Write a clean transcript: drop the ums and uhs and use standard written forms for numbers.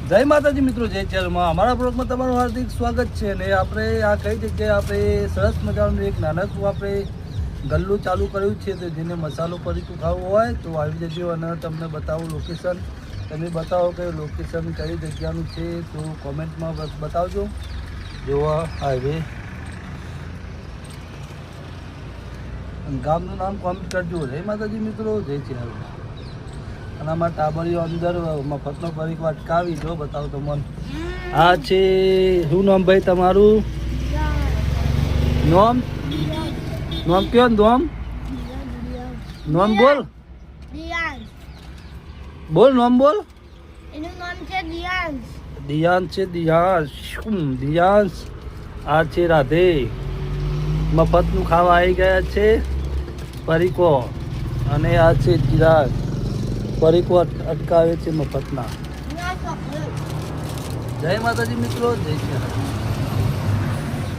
જય માતાજી મિત્રો, જય ચેનલમાં અમારા બ્લોગમાં તમારું હાર્દિક સ્વાગત છે. અને આપણે આ કઈ જગ્યાએ આપણે સરસ મજાનું એક નાનકડું આપણે ગલ્લું ચાલુ કર્યું છે. તો જેને મસાલો પરીકું ખાવું હોય તો આવી જજો અને તમને બતાવું લોકેશન. તમે બતાવો કે લોકેશન કઈ જગ્યાનું છે તો કોમેન્ટમાં બતાવજો. જોવા હાઈવે ગામનું નામ કોમેન્ટ કરજો. જય માતાજી મિત્રો, જય ચેનલ. અને આમાં ટાબરીઓ અંદર મફતનો પરીક અટકાવી જો બતાવો તો મન. આ છે શું નામ ભાઈ તમારું? નોમ નોમ કયો નોમ? નોમ બોલ બોલ નોમ બોલ. એનું નામ છે દિયાંશ. દિયાંશ છે દિયાંશ. આ છે રાધે. મફતનું ખાવા આવી ગયા છે પરીકો. અને આ છે ચિરાગ. પરીકો અટકાવે છે મફતના. જય માતાજી મિત્રો, જય શ્રી રામ.